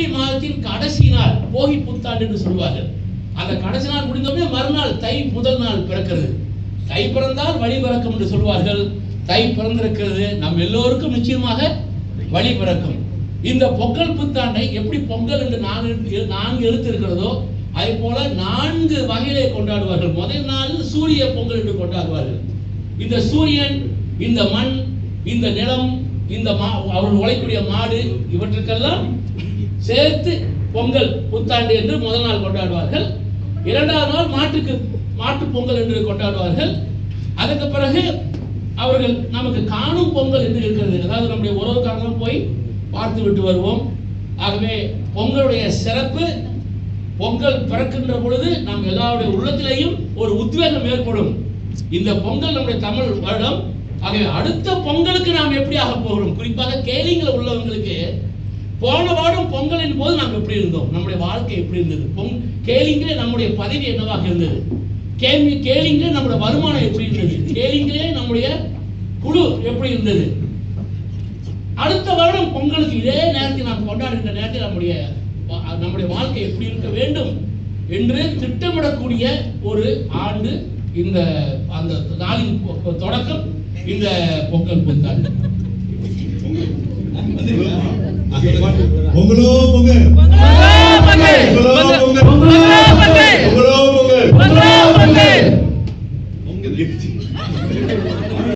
மார்கழி மாதத்தின் கடைசி நாள் போகி புத்தாண்டு என்று சொல்வார்கள். அந்த கடைசி நாள் முடிந்தோடனே மறுநாள் தை முதல் நாள் பிறக்கிறது. தை பிறந்தால் வழி பிறக்கும் என்று சொல்வார்கள். தை பிறந்திருக்கிறது, நம் எல்லோருக்கும் நிச்சயமாக வழி பிறக்கும். இந்த பொங்கல் புத்தாண்டை எப்படி பொங்கல் என்று 4 எழுத்து இருக்கிறதோ அதே போல 4 வகையிலே கொண்டாடுவார்கள். முதல் நாள் சூரிய பொங்கல் என்று கொண்டாடுவார்கள். இந்த சூரியன், இந்த மண், இந்த நிலம், இந்த அவர்கள் உழைக்கூடிய மாடு, இவற்றுக்கெல்லாம் சேர்த்து பொங்கல் புத்தாண்டு என்று முதல் நாள் கொண்டாடுவார்கள். 2வது நாள் மாட்டு பொங்கல் என்று கொண்டாடுவார்கள். அதுக்கு பிறகு அவர்கள் நமக்கு காணும் பொங்கல் என்று இருக்கிறது. அதாவது நம்முடைய உறவுக்காரங்களும் போய் பார்த்து விட்டு வருவோம். ஆகவே பொங்கலுடைய சிறப்பு, பொங்கல் பிறக்கின்ற பொழுது நம் எல்லாருடைய உள்ளத்திலேயும் ஒரு உத்வேகம் ஏற்படும். இந்த பொங்கல் நம்முடைய தமிழ் வருடம். ஆகவே அடுத்த பொங்கலுக்கு நாம் எப்படி ஆக போகிறோம்? குறிப்பாக கேலிங்கள உள்ளவங்களுக்கு போன வாரம் பொங்கலின் போது நாம் எப்படி இருந்தோம், நம்முடைய வாழ்க்கை எப்படி இருந்தது, கேலிங்களே நம்முடைய பதவி என்னவாக இருந்தது, கேலிங்களே நம்முடைய வருமானம் எப்படி இருந்தது, கேலிங்களே நம்முடைய குழு எப்படி இருந்தது. அடுத்த வருடம் பொங்கலுக்கு இதே நேரத்தில் நாம் கொண்டாடுகின்ற நேரத்தில் நம்முடைய வாழ்க்கை எப்படி இருக்க வேண்டும் என்று திட்டமிடக்கூடிய ஒரு ஆண்டு இந்த அந்த நாளின் தொடக்கம் இந்த பொங்கல் புத்தாண்டு. பொங்கலோ பொங்கல்.